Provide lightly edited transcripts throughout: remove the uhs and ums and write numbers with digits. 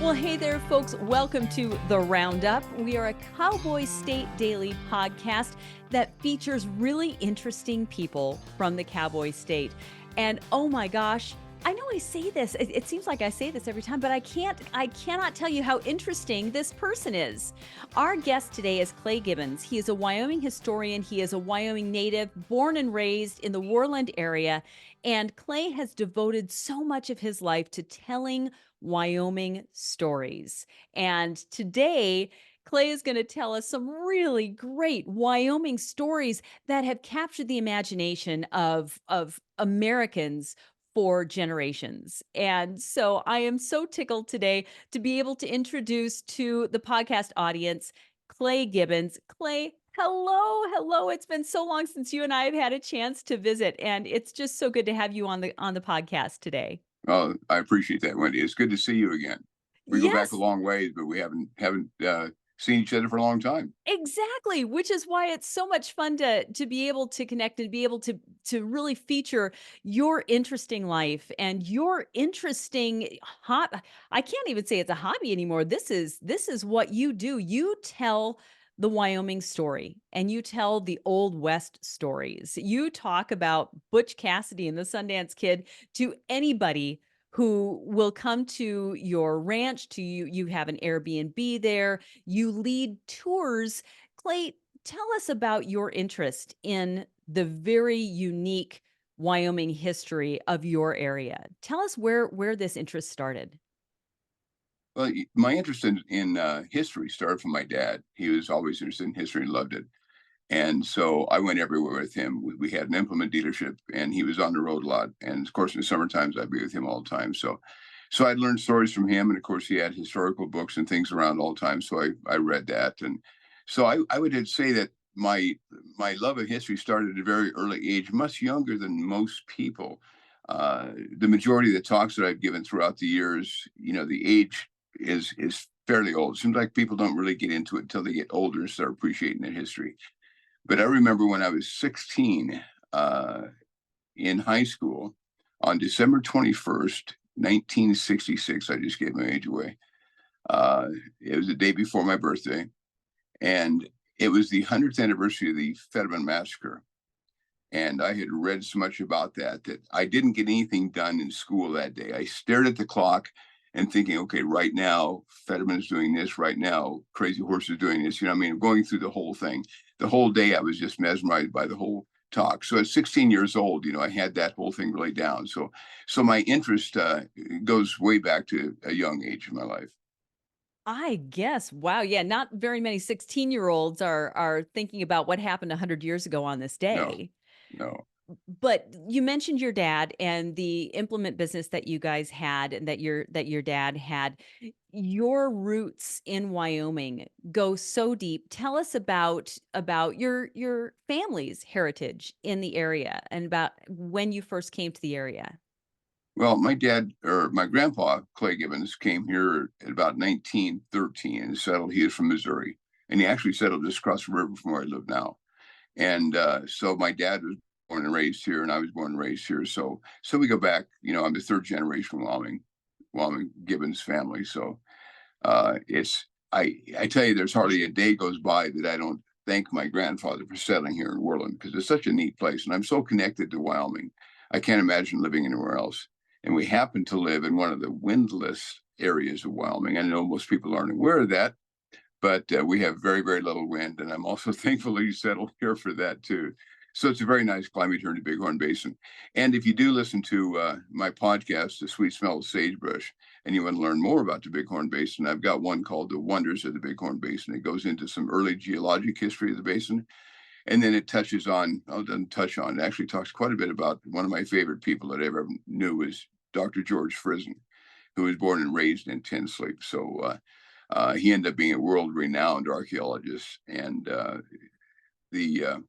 Well, hey there, folks. Welcome to the Roundup. We are a Cowboy State daily podcast that features really interesting people from the Cowboy State. And oh my gosh, I know I say this. It seems like I say this every time, but I cannot tell you how interesting this person is. Our guest today is Clay Gibbons. He is a Wyoming historian. He is a Wyoming native, born and raised in the Worland area. And Clay has devoted so much of his life to telling Wyoming stories. And today, Clay is going to tell us some really great Wyoming stories that have captured the imagination of Americans for generations. And so I am so tickled today to be able to introduce to the podcast audience Clay Gibbons. Clay, hello, hello. It's been so long since you and I have had a chance to visit, and it's just so good to have you on the podcast today. Well, I appreciate that, Wendy. It's good to see you again. We go back a Yes, long ways, but we haven't seen each other for a long time. exactly, which is why it's so much fun to be able to connect and be able to really feature your interesting life and your interesting I can't even say it's a hobby anymore. This is what you do. You tell the Wyoming story and you tell the Old West stories. You talk about Butch Cassidy and the Sundance Kid to anybody who will come to your ranch. To you have an Airbnb there, you lead tours. Clay, tell us about your interest in the very unique Wyoming history of your area. Tell us where this interest started. Well, my interest in history started from my dad. He was always interested in history and loved it. And so I went everywhere with him. We had an implement dealership, and he was on the road a lot. And of course, in the summer times, I'd be with him all the time. So I'd learn stories from him, and of course, he had historical books and things around all the time. So I read that, and so I would say that my love of history started at a very early age, much younger than most people. The majority of the talks that I've given throughout the years, the age is fairly old. It seems like people don't really get into it until they get older and start appreciating their history. But I remember when I was 16 in high school on December 21st, 1966. I just gave my age away. It was the day before my birthday, and it was the 100th anniversary of the Fetterman Massacre. And I had read so much about that I didn't get anything done in school that day. I stared at the clock and thinking, okay, right now, Fetterman's doing this. Right now, Crazy Horse is doing this. Going through the whole thing. The whole day, I was just mesmerized by the whole talk. So at 16 years old, I had that whole thing really down. So my interest goes way back to a young age in my life. I guess. Wow. Yeah. Not very many 16-year-olds are thinking about what happened 100 years ago on this No, day. no. But you mentioned your dad and the implement business that you guys had and that your dad had. Your roots in Wyoming go so deep. Tell us about your family's heritage in the area and about when you first came to the area. Well, my dad or my grandpa, Clay Gibbons, came here at about 1913 and settled. He is from Missouri, and he actually settled just across the river from where I live now. And so my dad was born and raised here, and I was born and raised here. So we go back. I'm the third generation Wyoming Gibbons family. So it's I tell you, there's hardly a day goes by that I don't thank my grandfather for settling here in Worland, because it's such a neat place, and I'm so connected to Wyoming. I can't imagine living anywhere else. And we happen to live in one of the windless areas of Wyoming. I know most people aren't aware of that, but we have very, very little wind. And I'm also thankfully settled here for that too. So it's a very nice climate here in the Bighorn Basin. And if you do listen to my podcast, The Sweet Smell of Sagebrush, and you want to learn more about the Bighorn Basin, I've got one called The Wonders of the Bighorn Basin. It goes into some early geologic history of the basin. And then it touches on, oh, it doesn't touch on, it actually talks quite a bit about one of my favorite people that I ever knew was Dr. George Friesen, who was born and raised in Tin Sleep. So he ended up being a world-renowned archaeologist, and the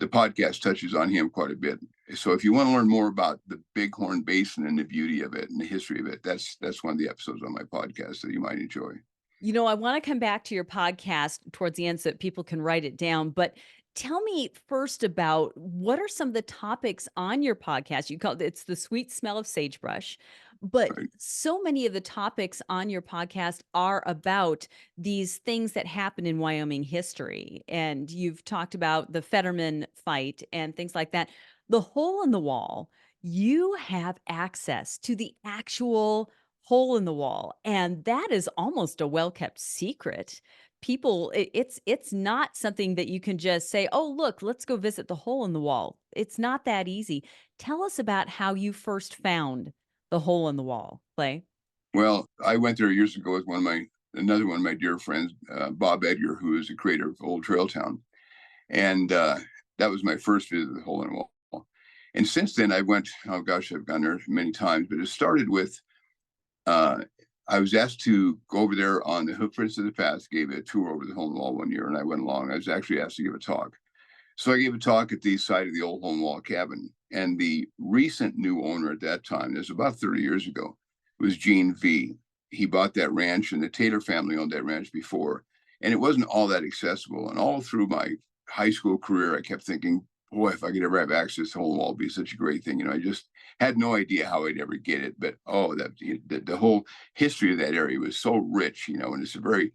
podcast touches on him quite a bit. So if you want to learn more about the Bighorn Basin and the beauty of it and the history of it, that's one of the episodes on my podcast that you might enjoy. I want to come back to your podcast towards the end so that people can write it down. But Tell me first about what are some of the topics on your podcast? You call it's the sweet smell of sagebrush, but Right. so many of the topics on your podcast are about these things that happen in Wyoming history. And you've talked about the Fetterman fight and things like that. The hole in the wall, you have access to the actual hole in the wall. And that is almost a well-kept secret. People, it's not something that you can just say, "Oh, look, let's go visit the hole in the wall." It's not that easy. Tell us about how you first found the hole in the wall, Clay. Well, I went there years ago with another one of my dear friends, Bob Edgar, who is the creator of Old Trail Town. And that was my first visit to the hole in the wall. And since then, I went, oh gosh, I've gone there many times, but it started with uh, I was asked to go over there on the Hoofprints of the Past, gave a tour over the hole in the wall one year, and I went along. I was actually asked to give a talk. So I gave a talk at the site of the old hole in the wall cabin. And the recent new owner at that time, this was about 30 years ago, was Gene V. He bought that ranch, and the Taylor family owned that ranch before. And it wasn't all that accessible. And all through my high school career, I kept thinking, boy, if I could ever have access to hole in the wall, it'd be such a great thing. I just had no idea how I'd ever get it. But oh, the whole history of that area was so rich, and it's a very,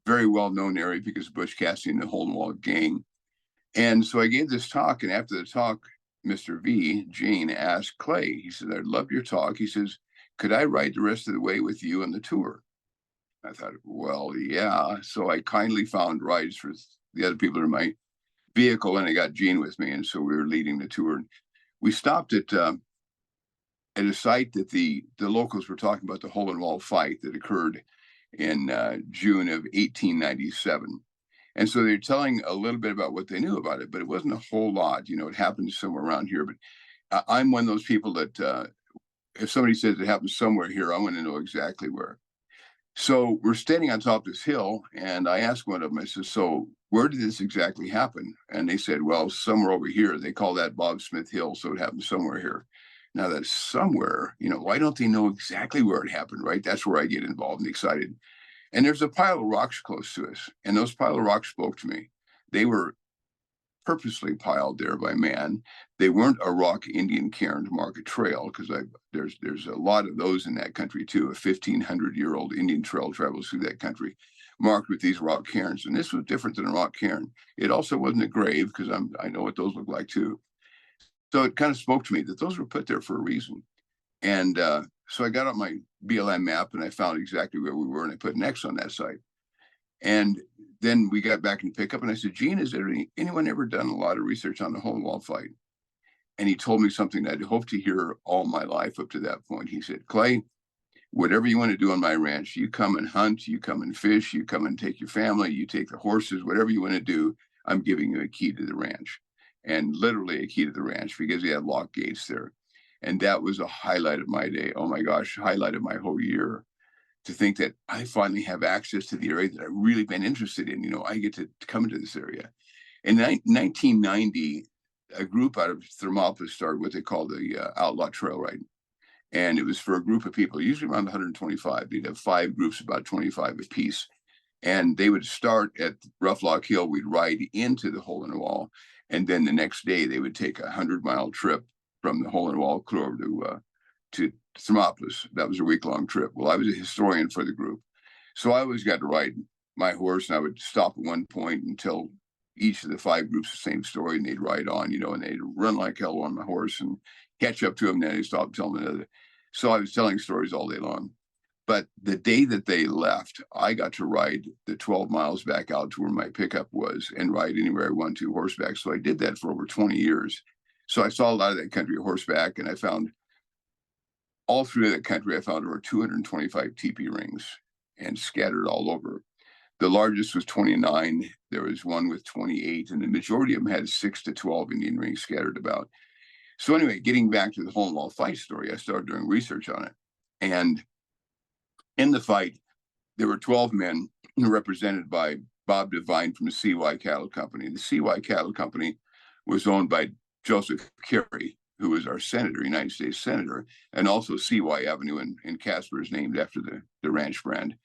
very well known area because of Butch Cassidy and the hole in the wall gang. And so I gave this talk, and after the talk, Mr. V, Gene, asked Clay, he said, "I loved your talk." He says, "Could I ride the rest of the way with you on the tour?" I thought, well, yeah. So I kindly found rides for the other people in my vehicle, and I got Gene with me. And so we were leading the tour. We stopped at a site that the locals were talking about, the hole in wall fight that occurred in June of 1897. And so they're telling a little bit about what they knew about it, but it wasn't a whole lot. It happened somewhere around here. But I'm one of those people that if somebody says it happened somewhere here, I want to know exactly where. So we're standing on top of this hill, and I asked one of them, I said, "So where did this exactly happen?" And they said, "Well, somewhere over here." They call that Bob Smith Hill, so it happened somewhere here. Now that's somewhere, why don't they know exactly where it happened, right? That's where I get involved and excited. And there's a pile of rocks close to us, and those pile of rocks spoke to me. They were purposely piled there by man. They weren't a rock Indian cairn to mark a trail, because there's a lot of those in that country too. A 1,500-year-old Indian trail travels through that country, marked with these rock cairns. And this was different than a rock cairn. It also wasn't a grave, because I know what those look like too. So it kind of spoke to me that those were put there for a reason. And so I got out my BLM map, and I found exactly where we were, and I put an X on that site. And then we got back in pickup, and I said, "Gene, has anyone ever done a lot of research on the hole in the wall fight?" And he told me something that I'd hoped to hear all my life up to that point. He said, "Clay, whatever you want to do on my ranch, you come and hunt, you come and fish, you come and take your family, you take the horses, whatever you want to do, I'm giving you a key to the ranch." And literally a key to the ranch, because he had lock gates there. And that was a highlight of my day. Oh my gosh, highlight of my whole year, to think that I finally have access to the area that I've really been interested in. I get to come into this area. In 1990, a group out of Thermopolis started what they call the Outlaw Trail Ride. And it was for a group of people, usually around 125. They'd have 5 groups, about 25 apiece. And they would start at Rough Lock Hill. We'd ride into the hole in the wall. And then the next day, they would take a 100-mile trip from the hole in the wall clear over to Thermopolis. That was a week-long trip. Well, I was a historian for the group, so I always got to ride my horse, and I would stop at one point and tell each of the 5 groups the same story, and they'd ride on, and they'd run like hell on my horse and catch up to them. Then they'd stop telling another. So I was telling stories all day long. But the day that they left, I got to ride the 12 miles back out to where my pickup was and ride anywhere I wanted to horseback. So I did that for over 20 years. So I saw a lot of that country horseback, and I found all through that country, I found over 225 teepee rings, and scattered all over. The largest was 29. There was one with 28, and the majority of them had 6 to 12 Indian rings scattered about. So anyway, getting back to the hole in the wall fight story, I started doing research on it. And in the fight, there were 12 men represented by Bob Devine from the CY Cattle Company. The CY Cattle Company was owned by Joseph Carey, who was our senator, United States senator, and also CY Avenue in Casper is named after the ranch brand.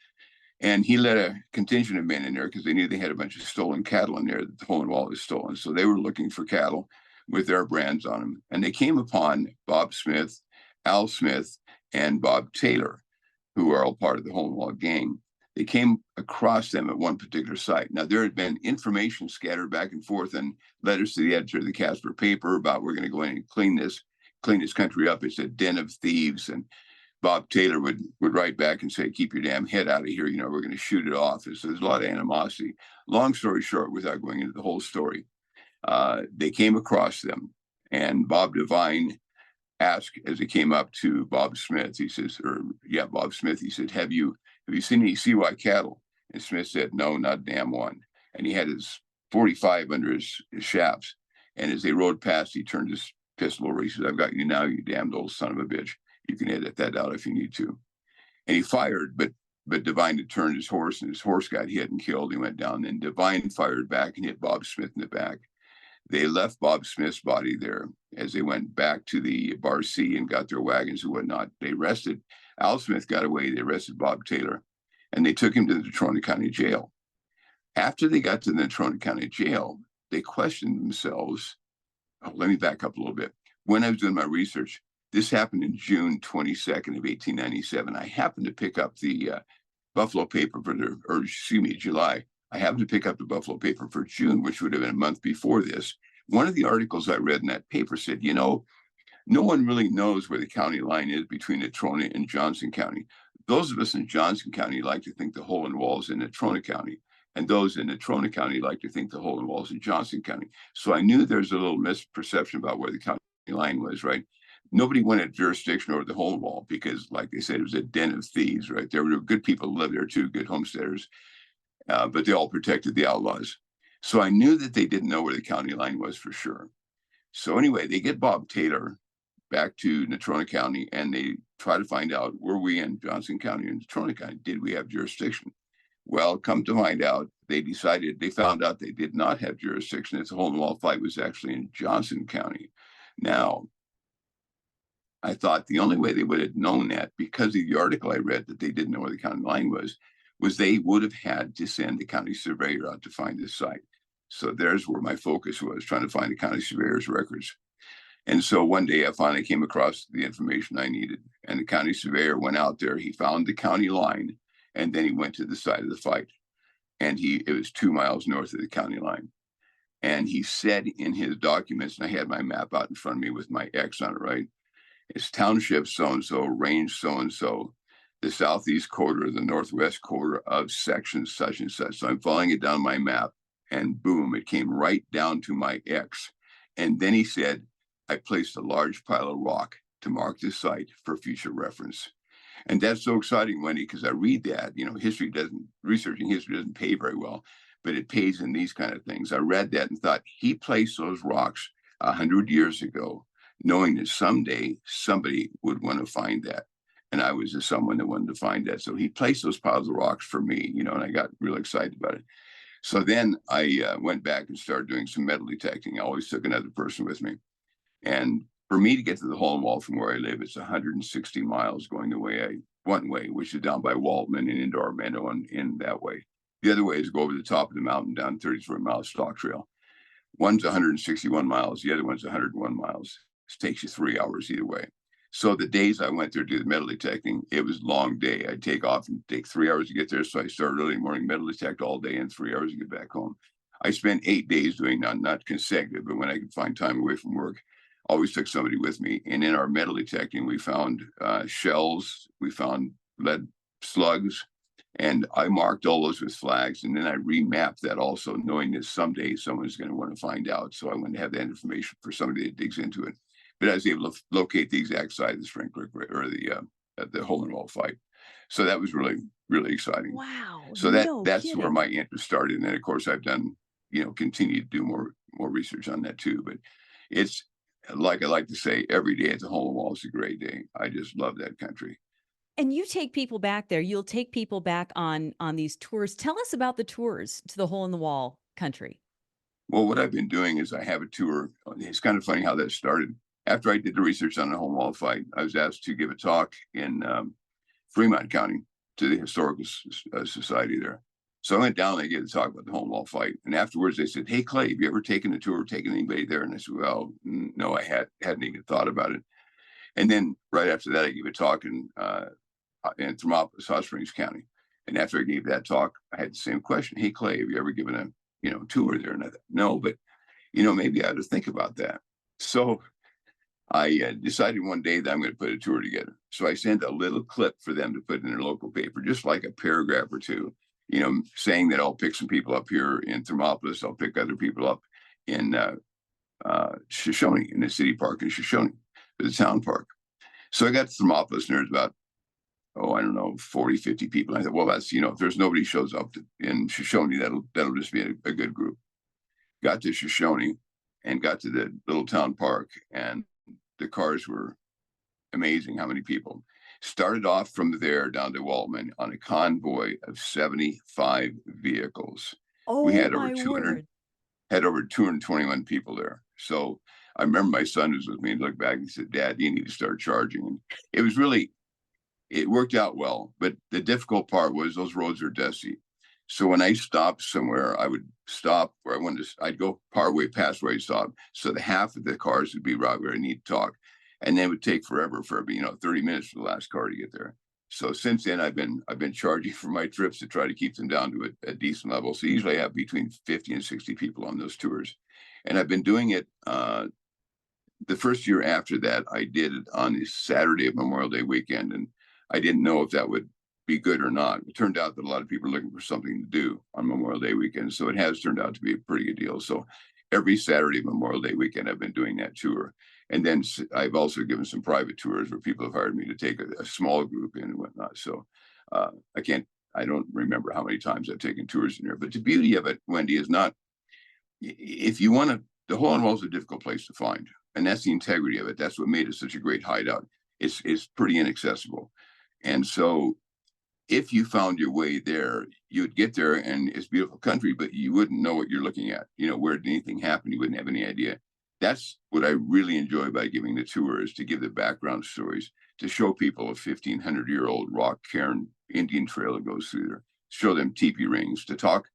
And he led a contingent of men in there because they knew they had a bunch of stolen cattle in there that the hole in the wall was stolen. So they were looking for cattle with their brands on them. And they came upon Bob Smith, Al Smith, and Bob Taylor, who are all part of the hole in the wall gang. They came across them at one particular site. Now, there had been information scattered back and forth and letters to the editor of the Casper paper about we're going to go in and clean this country up. It's a den of thieves. And Bob Taylor would write back and say, keep your damn head out of here. We're going to shoot it off. So there's a lot of animosity. Long story short, without going into the whole story, they came across them, and Bob Devine asked as he came up to Bob Smith, he says, Bob Smith, he said, have you seen any CY cattle? And Smith said, no, not a damn one. And he had his 45 under his shafts. And as they rode past, he turned his pistol over. He said, I've got you now, you damned old son of a bitch. You can edit that out if you need to. And he fired, but Devine had turned his horse, and his horse got hit and killed. He went down. Then Devine fired back and hit Bob Smith in the back. They left Bob Smith's body there as they went back to the Bar C and got their wagons and whatnot. They arrested Al Smith, got away. They arrested Bob Taylor, and they took him to the Natrona County Jail. After they got to the Natrona County Jail, they questioned themselves. Oh, let me back up a little bit. When I was doing my research, this happened in June 22nd of 1897. I happened to pick up the Buffalo paper July. I happened to pick up the Buffalo paper for June, which would have been a month before this. One of the articles I read in that paper said, no one really knows where the county line is between Natrona and Johnson County. Those of us in Johnson County like to think the hole in the wall is in Natrona County, and those in Natrona County like to think the hole in the wall is in Johnson County. So I knew there's a little misperception about where the county line was, right? Nobody wanted jurisdiction over the whole wall because, like they said, it was a den of thieves, right? There were good people who lived there too, good homesteaders, but they all protected the outlaws. So I knew that they didn't know where the county line was for sure. So anyway, they get Bob Taylor back to Natrona County, and they try to find out, were we in Johnson County and Natrona County? Did we have jurisdiction? Well, come to find out, they found out they did not have jurisdiction. It's a hole in the wall fight was actually in Johnson County. Now, I thought the only way they would have known that, because of the article I read that they didn't know where the county line was they would have had to send the county surveyor out to find this site. So there's where my focus was, trying to find the county surveyor's records. And so one day I finally came across the information I needed, and the county surveyor went out there. He found the county line, and then he went to the site of the fight. And it was 2 miles north of the county line. And he said in his documents, and I had my map out in front of me with my X on it, right? It's township so-and-so, range so-and-so, the southeast quarter, the northwest quarter of section such and such. So I'm following it down my map, and boom, it came right down to my X. And then he said, I placed a large pile of rock to mark this site for future reference. And that's so exciting, Wendy, because I read that, researching history doesn't pay very well, but it pays in these kind of things. I read that and thought, he placed those rocks 100 years ago, knowing that someday somebody would want to find that. And I was just someone that wanted to find that. So he placed those piles of rocks for me, and I got really excited about it. So then I went back and started doing some metal detecting. I always took another person with me. And for me to get to the hole in the wall from where I live, it's 160 miles going one way, which is down by Waltman and into Armando and in that way. The other way is go over the top of the mountain down 34-mile stalk trail. One's 161 miles. The other one's 101 miles. It takes you 3 hours either way. So the days I went there to do the metal detecting, it was a long day. I'd take off and take 3 hours to get there. So I started early morning, metal detect all day, and 3 hours to get back home. I spent 8 days doing not consecutive, but when I could find time away from work, always took somebody with me. And in our metal detecting, we found shells, we found lead slugs, and I marked all those with flags. And then I remapped that also, knowing that someday someone's going to want to find out. So I want to have that information for somebody that digs into it. But I was able to locate the exact side of the sprinkler or the hole in the wall fight. So that was really, really exciting. Wow. So that's kidding. where my interest started. And then of course I've done, continue to do more research on that too. But it's like I like to say, every day at the hole in the wall is a great day. I just love that country. And you take people back there. You'll take people back on these tours. Tell us about the tours to the hole in the wall country. Well, what I've been doing is I have a tour. It's kind of funny how that started. After I did the research on the hole in the wall fight, I was asked to give a talk in Fremont County. to the historical society there. So I went down, they get to talk about the home law fight. And afterwards they said, "Hey, Clay, have you ever taken a tour, taken anybody there?" And I said, "Well, no, I hadn't even thought about it." And then right after that, I gave a talk in Thermopolis, Hot Springs County. And after I gave that talk, I had the same question. "Hey, Clay, have you ever given a, tour there?" And I thought, "No, but, maybe I ought to think about that." So I decided one day that I'm going to put a tour together. So I sent a little clip for them to put in their local paper, just like a paragraph or two, saying that I'll pick some people up here in Thermopolis. I'll pick other people up in Shoshone, in the city park in Shoshone, the town park. So I got to Thermopolis, and there's about, I don't know, 40, 50 people. And I thought, well, that's, if there's nobody shows up in Shoshone, that'll just be a good group. Got to Shoshone and got to the little town park, and the cars were amazing. How many people started off from there down to Waltman on a convoy of 75 vehicles. We Oh had over my 200, word. had over 221 people there. So I remember my son was with me and looked back and said, "Dad, you need to start charging." And it worked out well. But the difficult part was those roads are dusty. So when I stopped somewhere, I would stop where I wanted to. I'd go partway past where I stopped. So the half of the cars would be right where I need to talk. And then it would take forever for 30 minutes for the last car to get there. So since then, I've been charging for my trips to try to keep them down to a decent level. So usually I have between 50 and 60 people on those tours. And I've been doing it the first year after that. I did it on the Saturday of Memorial Day weekend, and I didn't know if that would be good or not. It turned out that a lot of people are looking for something to do on Memorial Day weekend, so it has turned out to be a pretty good deal. So every Saturday of Memorial Day weekend, I've been doing that tour. And then I've also given some private tours where people have hired me to take a small group in and whatnot. So I don't remember how many times I've taken tours in there. But the beauty of it, Wendy, is not, if you want to, the hole in the wall is a difficult place to find. And that's the integrity of it. That's what made it such a great hideout. It's pretty inaccessible. And so if you found your way there, you'd get there and it's beautiful country, but you wouldn't know what you're looking at. Where did anything happen? You wouldn't have any idea. That's what I really enjoy by giving the tour, is to give the background stories, to show people a 1,500-year-old rock cairn Indian trail that goes through there, show them teepee rings, to talk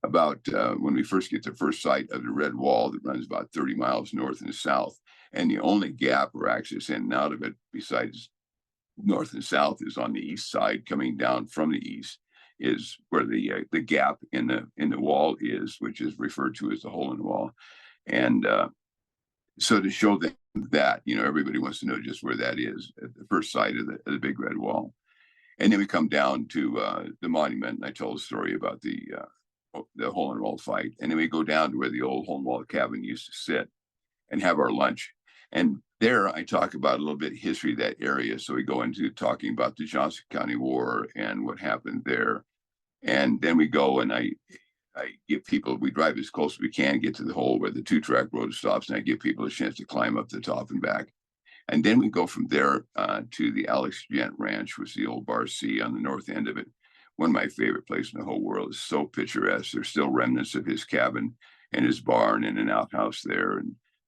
about when we first get to first sight of the red wall that runs about 30 miles north and south. And the only gap or access in and out of it, besides north and south, is on the east side. Coming down from the east is where the gap in the wall is, which is referred to as the hole in the wall. And so to show them that, everybody wants to know just where that is at the first sight of the big red wall. And then we come down to the monument, and I told a story about the hole in the wall fight. And then we go down to where the old hole in the wall cabin used to sit and have our lunch. And there I talk about a little bit of history of that area. So we go into talking about the Johnson County War and what happened there. And then we go and I give people, we drive as close as we can, get to the hole where the 2-track road stops, and I give people a chance to climb up the top and back. And then we go from there to the Alex Gent Ranch, which is the old Bar C on the north end of it. One of my favorite places in the whole world. Is so picturesque. There's still remnants of his cabin and his barn and an outhouse there.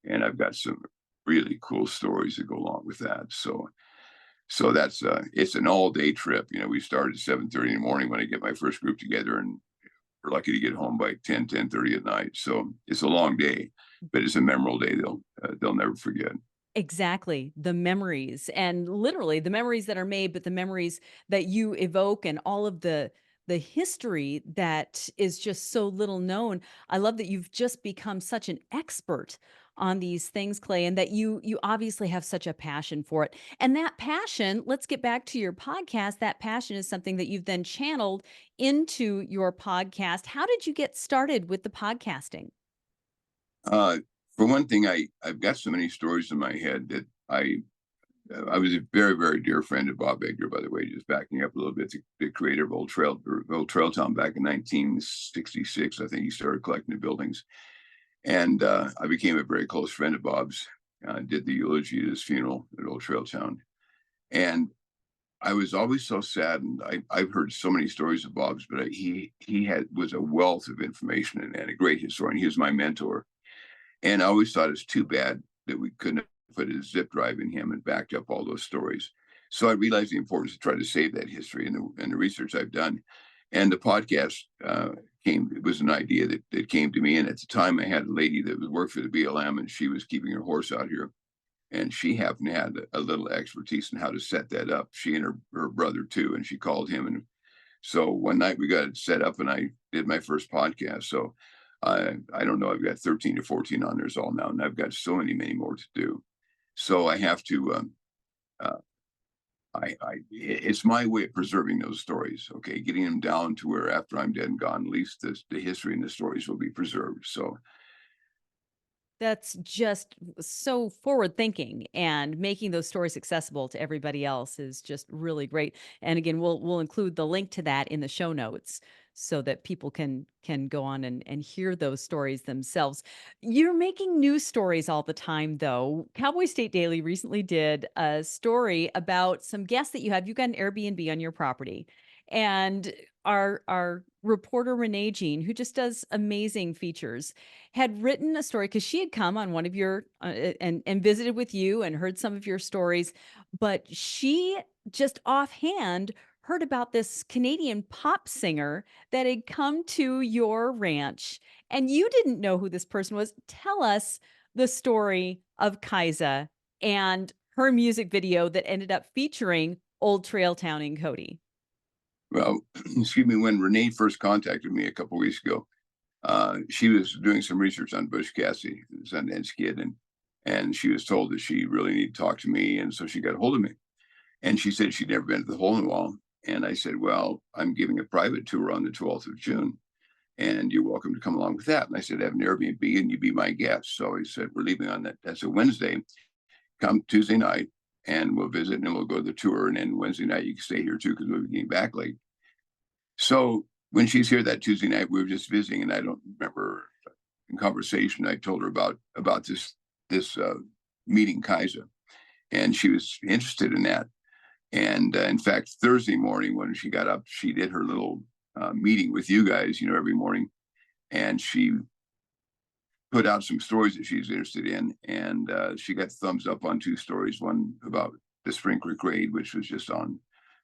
And I've got some really cool stories that go along with that. So that's it's an all-day trip. We start at 7:30 in the morning when I get my first group together, and we're lucky to get home by 10:30 at night. So it's a long day, but it's a memorable day they'll never forget. Exactly. The memories, and literally the memories that are made, but the memories that you evoke, and all of the history that is just so little known. I love that you've just become such an expert on these things, Clay, and that you obviously have such a passion for it. And that passion, let's get back to your podcast. That passion is something that you've then channeled into your podcast. How did you get started with the podcasting? Uh, for one thing, I've got so many stories in my head that I was a very, very dear friend of Bob Edgar, by the way, just backing up a little bit, the creator of Old Trail Town back in 1966. I think he started collecting the buildings. And I became a very close friend of Bob's, did the eulogy at his funeral at Old Trail Town. And I was always so saddened. I've heard so many stories of Bob's, but he was a wealth of information and a great historian. He was my mentor. And I always thought it's too bad that we couldn't put a zip drive in him and backed up all those stories. So I realized the importance to try to save that history and the research I've done. And the podcast it was an idea that came to me. And at the time I had a lady that was worked for the BLM, and she was keeping her horse out here. And she happened to have a little expertise in how to set that up. She and her brother too. And she called him. And so one night we got it set up, and I did my first podcast. So I don't know, I've got 13 to 14 on there's all now. And I've got so many more to do. So I have to, uh, it's my way of preserving those stories. Okay. Getting them down to where after I'm dead and gone, at least the history and the stories will be preserved. So That's just so forward thinking, and making those stories accessible to everybody else is just really great. And again, we'll include the link to that in the show notes so that people can go on and hear those stories themselves. You're making news stories all the time though. Cowboy State Daily recently did a story about some guests that you have. You've got an Airbnb on your property. And our reporter Renee Jean, who just does amazing features, had written a story because she had come on one of your and visited with you and heard some of your stories, but she just offhand heard about this Canadian pop singer that had come to your ranch, and you didn't know who this person was. Tell us the story of Kaisa and her music video that ended up featuring Old Trail Town in Cody. well, excuse me, when Renee first contacted me a couple weeks ago, she was doing some research on Bush Cassidy, the Sundance Kid, and she was told that she really needed to talk to me, and so she got a hold of me. And she said she'd never been to the Hole in the Wall, and I said, "Well, I'm giving a private tour on the 12th of June, and you're welcome to come along with that." And I said, "I have an Airbnb, and you be my guest." So he said, "We're leaving on that. That's a Wednesday. Come Tuesday night, and we'll visit, and then we'll go to the tour, and then Wednesday night you can stay here too because we'll be getting back late." So when she's here that Tuesday night, we were just visiting, and I don't remember in conversation I told her about this meeting Kaisa, and she was interested in that. And in fact, Thursday morning when she got up, she did her little meeting with you guys, every morning, and she put out some stories that she's interested in, and she got thumbs up on two stories. One about the Spring Creek raid, which was just on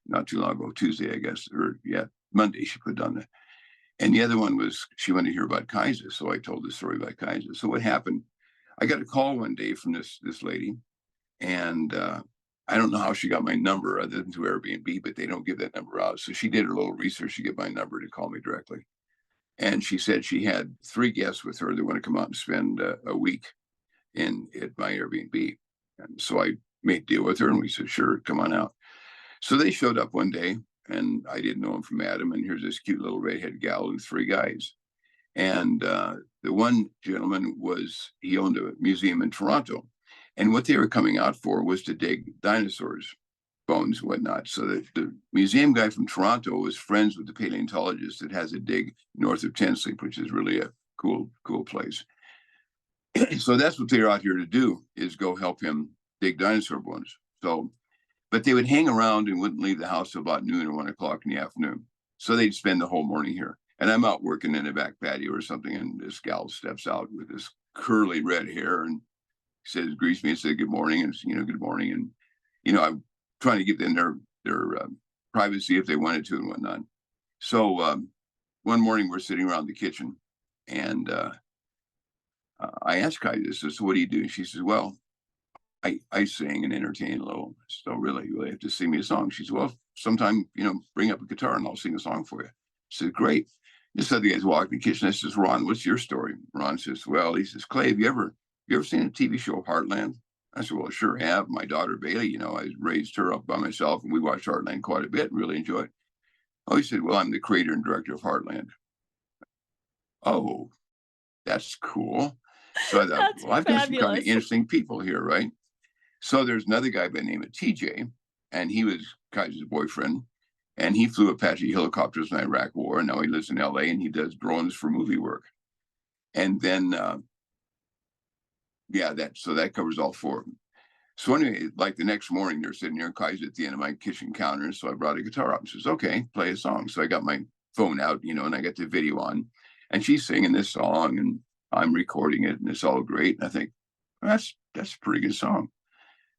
not too long ago, Tuesday, I guess, or yeah, Monday. She put on that, and the other one was she wanted to hear about Kaisa, so I told the story about Kaisa. So what happened? I got a call one day from this lady, and I don't know how she got my number other than through Airbnb, but they don't give that number out. So she did her little research to get my number to call me directly. And she said she had 3 guests with her that want to come out and spend a week at my Airbnb. And so I made a deal with her, and we said, "Sure, come on out." So they showed up one day, and I didn't know him from Adam. And here's this cute little redhead gal and 3 guys. And the one gentleman he owned a museum in Toronto. And what they were coming out for was to dig dinosaurs' bones and whatnot. So the museum guy from Toronto was friends with the paleontologist that has a dig north of Tensleep, which is really a cool place. So that's what they're out here to do, is go help him dig dinosaur bones. So, but they would hang around and wouldn't leave the house till about noon or 1 o'clock in the afternoon. So they'd spend the whole morning here. And I'm out working in a back patio or something, and this gal steps out with this curly red hair and says, greets me and said, "Good morning." And, "Good morning." And, I'm trying to give them their privacy if they wanted to and whatnot. So one morning we're sitting around the kitchen, and I asked Kaisa, "So what do you do?" And she says, "Well, I sing and entertain a little. So really, you really have to sing me a song." She said, "Well, sometime, bring up a guitar and I'll sing a song for you." I said, "Great." Just other guys walk in the kitchen. I says, "Ron, what's your story?" Ron says, "Well," he says, "Clay, have you ever seen a TV show, Heartland?" I said, "Well, sure have. My daughter Bailey, I raised her up by myself, and we watched Heartland quite a bit and really enjoyed it." Oh, he said, "Well, I'm the creator and director of Heartland." Oh, that's cool. So I thought, That's well, I've got some kind of fabulous. interesting people here, right? So there's another guy by the name of TJ, and he was Kaiser's boyfriend, and he flew Apache helicopters in the Iraq War, and now he lives in LA, and he does drones for movie work. And then, so that covers all 4 of them. So anyway, like the next morning, they're sitting there, Kaiser at the end of my kitchen counter. So I brought a guitar up and says, "Okay, play a song." So I got my phone out, and I got the video on, and she's singing this song, and I'm recording it, and it's all great. And I think, well, that's a pretty good song.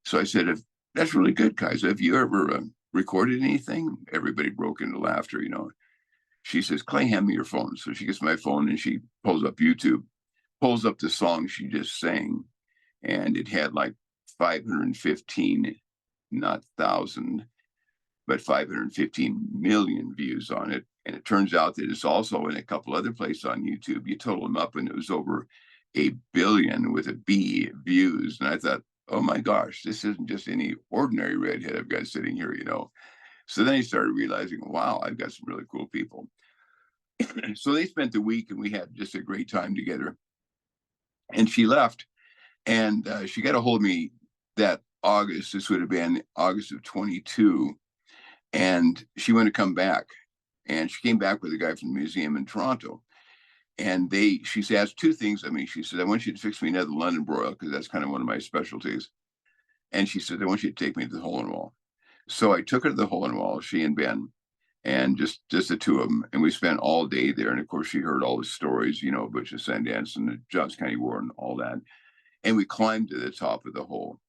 So I said, That's really good, Kaiser. Have you ever recorded anything? Everybody broke into laughter, She says, Clay, hand me your phone. So she gets my phone and she pulls up YouTube, pulls up the song she just sang, and it had like 515, not thousand, but 515 million views on it. And it turns out that it's also in a couple other places on YouTube. You total them up and it was over 1 billion with a B views. And I thought, oh my gosh, this isn't just any ordinary redhead I've got sitting here. So then I started realizing, wow, I've got some really cool people. So they spent the week and we had just a great time together. And she left and she got a hold of me that August. This would have been August of 22. And she wanted to come back. And she came back with a guy from the museum in Toronto. And she asked two things of me. She said, I want you to fix me another London broil, because that's kind of one of my specialties. And she said, I want you to take me to the hole in the wall. So I took her to the hole in the wall, she and Ben, and just the two of them. And we spent all day there. And of course, she heard all the stories, Butch of Sundance and the Johns County War and all that. And we climbed to the top of the hole.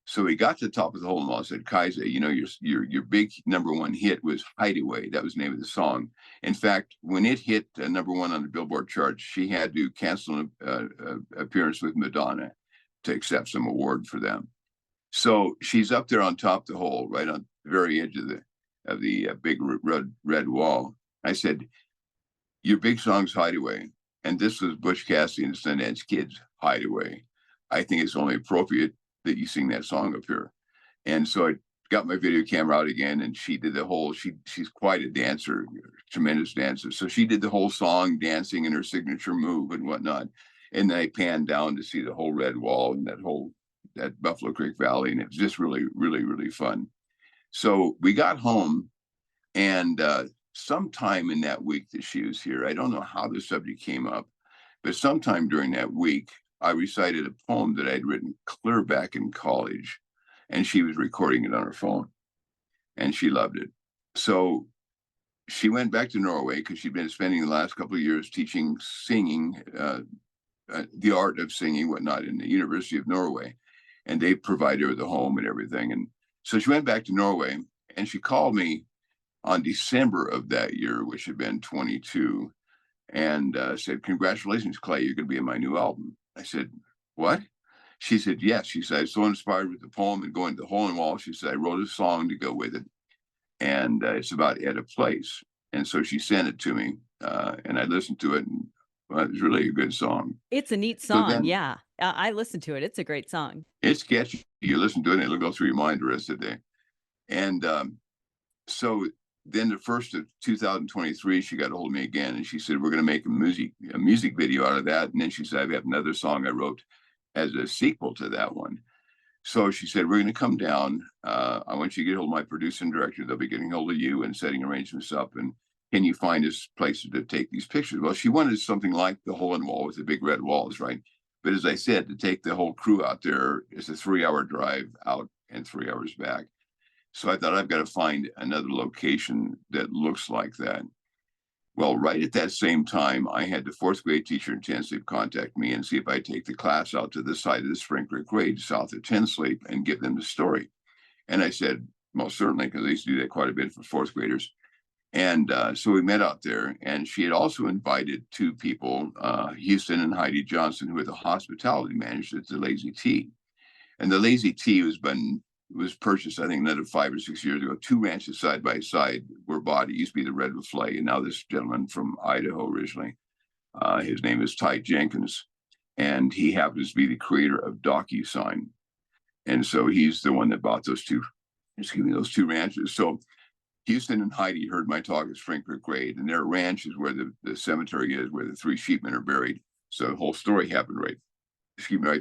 So we got to the top of the hole in the wall and said, Kaiser, your big number one hit was Hideaway. That was the name of the song. In fact, when it hit number one on the Billboard chart, she had to cancel an appearance with Madonna to accept some award for them. So she's up there on top of the hole, right on the very edge of the big red wall. I said, your big song's Hideaway. And this was Butch Cassidy and the Sundance Kid's Hideaway. I think it's only appropriate that you sing that song up here. And so I got my video camera out again, and she did the whole, she's quite a dancer, tremendous dancer. So she did the whole song, dancing in her signature move and whatnot. And then I panned down to see the whole red wall and that Buffalo Creek Valley. And it was just really, really, really fun. So we got home, and sometime in that week that she was here, I don't know how the subject came up, but sometime during that week, I recited a poem that I'd written clear back in college, and she was recording it on her phone, and she loved it. So she went back to Norway because she'd been spending the last couple of years teaching singing, the art of singing, whatnot, in the University of Norway, and they provided her the home and everything. And so she went back to Norway, and she called me on December of that year, which had been 22, and said, congratulations, Clay, you're going to be in my new album. I said, what? She said, yes. She said, I was so inspired with the poem and going to the hole in the wall. She said, I wrote a song to go with it. And it's about At a Place. And so she sent it to me, and I listened to it. And well, it was really a good song. It's a neat song. Yeah. I listened to it. It's a great song. It's catchy. You listen to it and it'll go through your mind the rest of the day. And so then the 1st of 2023, she got a hold of me again, and she said, we're going to make a music video out of that. And then she said, I have another song I wrote as a sequel to that one. So she said, we're going to come down. I want you to get hold of my producer and director. They'll be getting hold of you and setting arrangements up. And can you find us places to take these pictures? Well, she wanted something like the hole in the wall with the big red walls, right? But as I said, to take the whole crew out there, it's a 3-hour drive out and 3 hours back. So I thought, I've got to find another location that looks like that. Well, right at that same time, I had the 4th grade teacher intensive contact me and see if I'd take the class out to the side of the Spring Creek grade south of Ten Sleep and give them the story. And I said, most certainly, because I used to do that quite a bit for 4th graders. And so we met out there, and she had also invited 2 people, Houston and Heidi Johnson, who were the hospitality managers at the Lazy Tea. And the Lazy Tea was purchased, I think, another 5 or 6 years ago. 2 ranches side by side were bought. It used to be the Redwood Flay, and now this gentleman from Idaho originally, his name is Ty Jenkins, and he happens to be the creator of DocuSign. And so he's the one that bought those two ranches. So Houston and Heidi heard my talk at Spring Creek grade, and their ranch is where the cemetery is, where the 3 sheepmen are buried. So the whole story happened right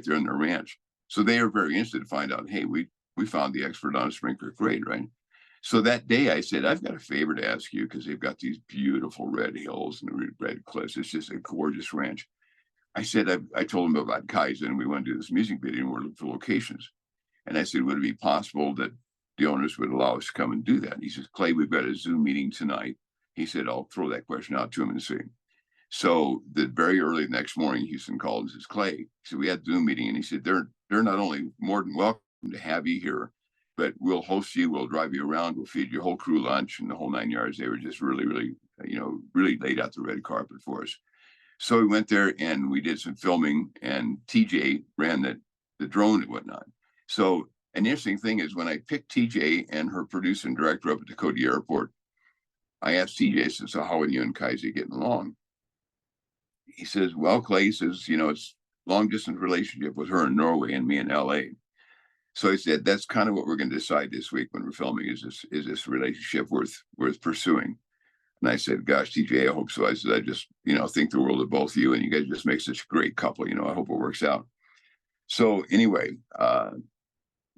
there in their ranch. So they are very interested to find out, hey, we found the expert on a Spring Creek grade, right? So that day I said, I've got a favor to ask you, because they've got these beautiful red hills and red cliffs. It's just a gorgeous ranch. I said, I told them about Kaiser, and we want to do this music video, and we're looking for locations. And I said, would it be possible that the owners would allow us to come and do that? And he says, Clay, we've got a Zoom meeting tonight. He said, I'll throw that question out to him and see. So the very early next morning, Houston called and says, Clay, so we had a Zoom meeting, and he said, they're not only more than welcome to have you here, but we'll host you, we'll drive you around, we'll feed your whole crew lunch and the whole 9 yards. They were just really, really, really laid out the red carpet for us. So we went there and we did some filming, and TJ ran the drone and whatnot. So an interesting thing is when I picked TJ and her producer and director up at the Cody Airport, I asked TJ, I said, so how are you and Kaisi getting along? He says, well, Clay, he says, it's long distance relationship with her in Norway and me in LA. So I said, that's kind of what we're going to decide this week when we're filming. Is this relationship worth pursuing? And I said, gosh, TJ, I hope so. I said, I just, think the world of both of you, and you guys just make such a great couple. I hope it works out. So anyway,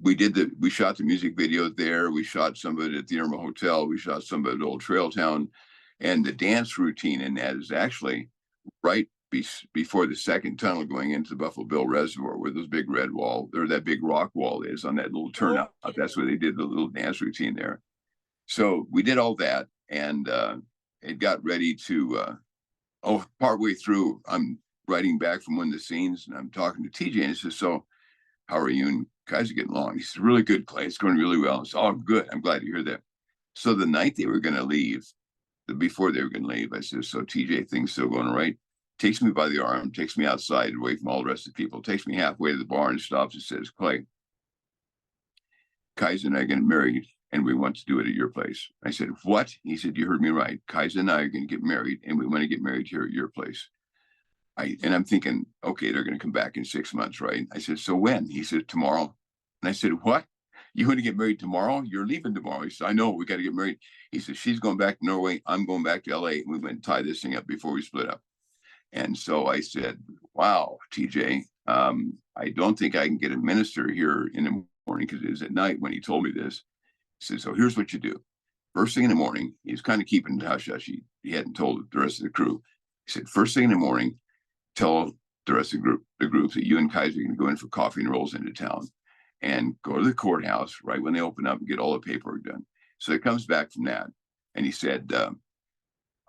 we shot the music video there. We shot some of it at the Irma Hotel. We shot some of it at Old Trail Town. And the dance routine in that is actually right before the second tunnel going into the Buffalo Bill Reservoir, where those big red wall, or that big rock wall is on that little turnout. Okay. That's where they did the little dance routine there. So we did all that, and it got ready to, partway through, I'm writing back from one of the scenes, and I'm talking to TJ, and he says, so how are you and guys are getting along? He says, really good, Clay. It's going really well. It's all good. I'm glad to hear that. So the night they were going to leave, before they were going to leave, I said, so TJ, things still going all right? Takes me by the arm, takes me outside away from all the rest of the people, takes me halfway to the bar and stops and says, Clay, Kaiser and I are getting married, and we want to do it at your place. I said, what? He said, you heard me right. Kaiser and I are going to get married, and we want to get married here at your place. And I'm thinking, okay, they're going to come back in 6 months, right? I said, so when? He said, tomorrow. And I said, what? You want to get married tomorrow? You're leaving tomorrow. He said, I know, we got to get married. He said, she's going back to Norway. I'm going back to LA. And we went and tie this thing up before we split up. And so I said, wow, TJ, I don't think I can get a minister here in the morning, because it was at night when he told me this. He said, so here's what you do. First thing in the morning, he's kind of keeping it hush-hush. He hadn't told the rest of the crew. He said, first thing in the morning, tell the rest of the group that you and Kaiser are going to go in for coffee and rolls into town and go to the courthouse right when they open up and get all the paperwork done. So he comes back from that, and he said,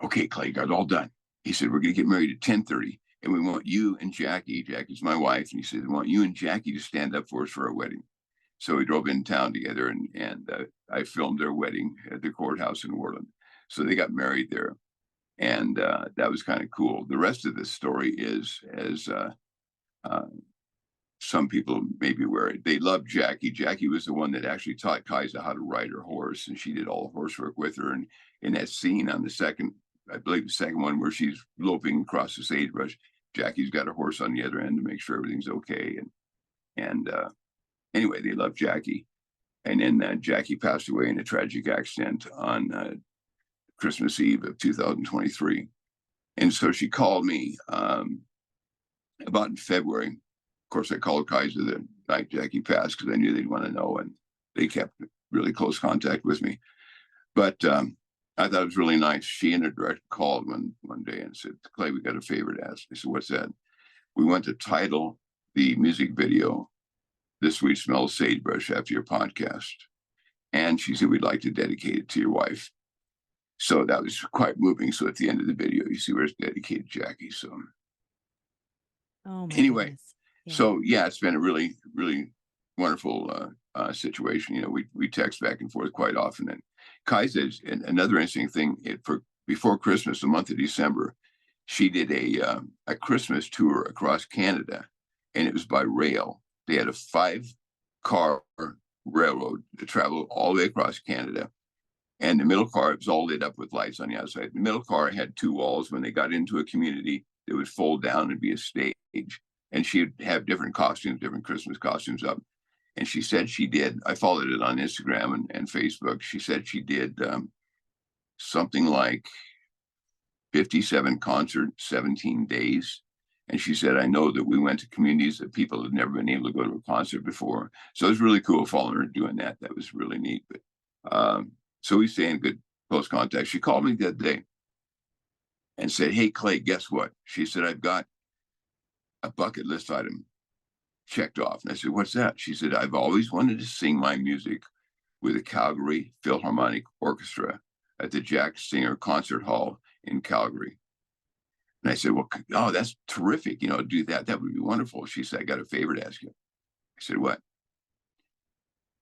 okay, Clay, got it all done. He said, we're going to get married at 10:30, and we want you and Jackie. Jackie's my wife. And he said, we want you and Jackie to stand up for us for our wedding. So we drove in town together, and I filmed their wedding at the courthouse in Worland. So they got married there. And that was kind of cool. The rest of the story is, as some people may be aware, they loved Jackie. Jackie was the one that actually taught Kaiser how to ride her horse, and she did all the horse work with her. And in that scene on the second one where she's loping across the sagebrush, Jackie's got her horse on the other end to make sure everything's okay. And anyway, they loved Jackie. And then Jackie passed away in a tragic accident on Christmas Eve of 2023. And so she called me about in February. Of course, I called Kaiser the night Jackie passed, because I knew they'd want to know, and they kept really close contact with me. But I thought it was really nice. She and her director called one day and said, Clay, we got a favor to ask. I said, what's that? We want to title the music video The Sweet Smell of Sagebrush after your podcast. And she said, we'd like to dedicate it to your wife. So that was quite moving. So at the end of the video, you see where it's dedicated to Jackie. So anyway, yeah. So yeah, it's been a really, really wonderful situation. We text back and forth quite often. And Kaiser, and another interesting thing, before Christmas, the month of December, she did a Christmas tour across Canada, and it was by rail. They had a 5-car railroad to travel all the way across Canada. And the middle car, it was all lit up with lights on the outside. The middle car had 2 walls. When they got into a community, it would fold down and be a stage. And she'd have different costumes, different Christmas costumes up. And she said she did, I followed it on Instagram and Facebook. She said she did something like 57 concerts, 17 days. And she said, I know that we went to communities that people had never been able to go to a concert before. So it was really cool following her doing that. That was really neat. But so we stay in good, close contact. She called me that day and said, hey, Clay, guess what? She said, I've got a bucket list item checked off. And I said, what's that? She said, I've always wanted to sing my music with the Calgary Philharmonic Orchestra at the Jack Singer Concert Hall in Calgary. And I said, well, oh, that's terrific. Do that. That would be wonderful. She said, I got a favor to ask you. I said, what?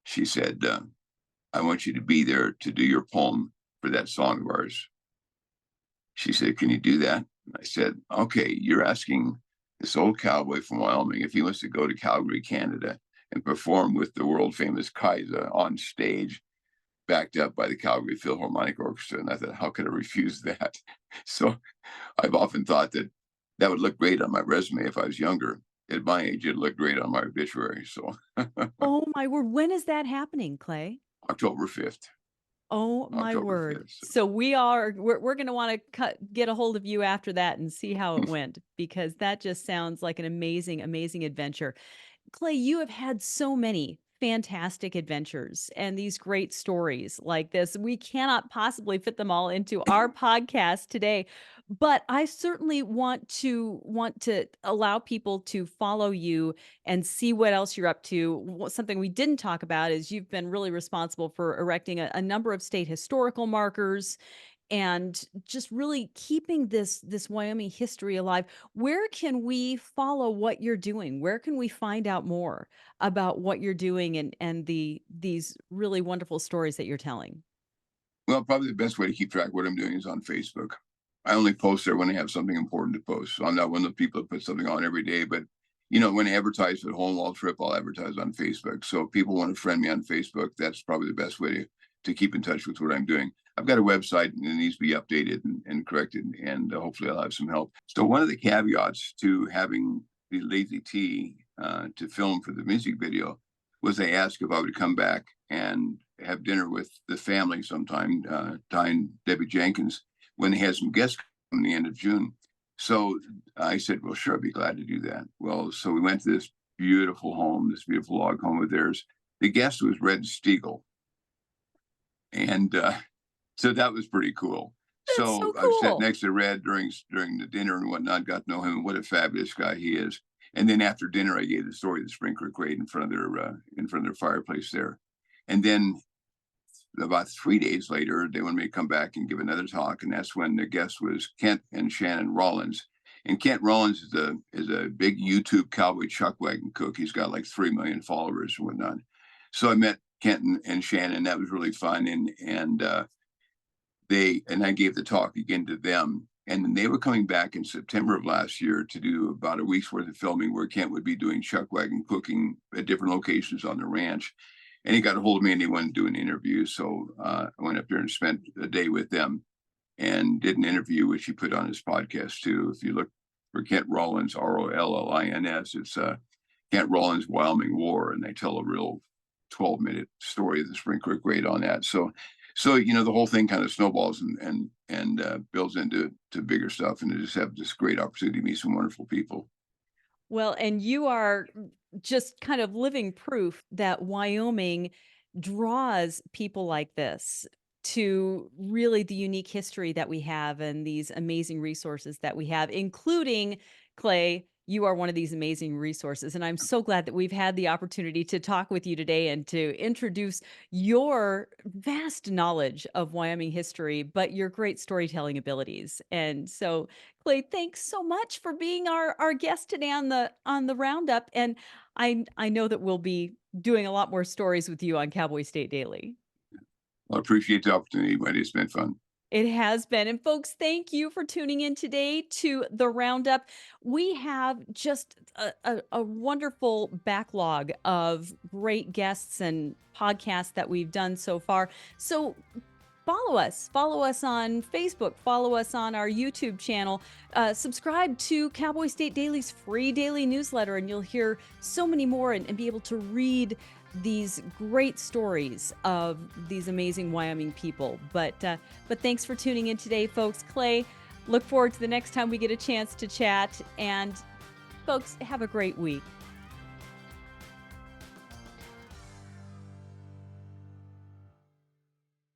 She said, I want you to be there to do your poem for that song of ours. She said, can you do that? And I said, okay, you're asking this old cowboy from Wyoming if he wants to go to Calgary, Canada, and perform with the world famous Kaiser on stage, backed up by the Calgary Philharmonic Orchestra. And I thought, how could I refuse that? So I've often thought that that would look great on my resume if I was younger. At my age, it'd look great on my obituary. So Oh my word. When is that happening, Clay? October 5th. Oh my October word. 5th. So. So we're going to want to get a hold of you after that and see how it went, because that just sounds like an amazing, amazing adventure. Clay, you have had so many fantastic adventures and these great stories like this. We cannot possibly fit them all into our podcast today, but I certainly want to allow people to follow you and see what else you're up to. Something we didn't talk about is you've been really responsible for erecting a number of state historical markers and just really keeping this Wyoming history alive. Where can we follow what you're doing? Where can we find out more about what you're doing and these really wonderful stories that you're telling? Well, probably the best way to keep track of what I'm doing is on Facebook. I only post there when I have something important to post. So I'm not one of the people that put something on every day, but when I advertise at Home Wall Trip, I'll advertise on Facebook. So if people want to friend me on Facebook, that's probably the best way to keep in touch with what I'm doing. I've got a website and it needs to be updated and corrected, and hopefully I'll have some help. So one of the caveats to having the Lazy T to film for the music video was they asked if I would come back and have dinner with the family sometime, Ty and Debbie Jenkins, when they had some guests come the end of June. So I said, well, sure, I'd be glad to do that. Well, so we went to this beautiful home, this beautiful log home of theirs. The guest was Red Stiegel. And so that was pretty cool. That's so So I sat cool. next to Red during the dinner and whatnot, got to know him, and what a fabulous guy he is. And then after dinner, I gave the story of the Spring Creek Raid in front of their fireplace there. And then about 3 days later, they wanted me to come back and give another talk, and that's when the guest was Kent and Shannon Rollins. And Kent Rollins is a big YouTube cowboy chuck wagon cook. He's got like 3 million followers and whatnot. So I met Kent and Shannon. That was really fun, and I gave the talk again to them. And then they were coming back in September of last year to do about a week's worth of filming, where Kent would be doing chuck wagon cooking at different locations on the ranch. And he got a hold of me and he wanted to do an interview. So I went up there and spent a day with them and did an interview, which he put on his podcast too. If you look for Kent Rollins, Rollins, it's Kent Rollins Wyoming War, and they tell a real 12-minute story of the Spring Creek Raid on that. So the whole thing kind of snowballs and builds into bigger stuff, and to just have this great opportunity to meet some wonderful people. Well, and you are just kind of living proof that Wyoming draws people like this to really the unique history that we have and these amazing resources that we have, including Clay. You are one of these amazing resources. And I'm so glad that we've had the opportunity to talk with you today and to introduce your vast knowledge of Wyoming history, but your great storytelling abilities. And so, Clay, thanks so much for being our guest today on the Roundup. And I know that we'll be doing a lot more stories with you on Cowboy State Daily. I appreciate the opportunity, buddy. It's been fun. It has been. And folks, thank you for tuning in today to the Roundup. We have just a wonderful backlog of great guests and podcasts that we've done so far. So follow us on Facebook, follow us on our YouTube channel, subscribe to Cowboy State Daily's free daily newsletter, and you'll hear so many more and be able to read these great stories of these amazing Wyoming people. But thanks for tuning in today, folks. Clay, look forward to the next time we get a chance to chat. And folks, have a great week.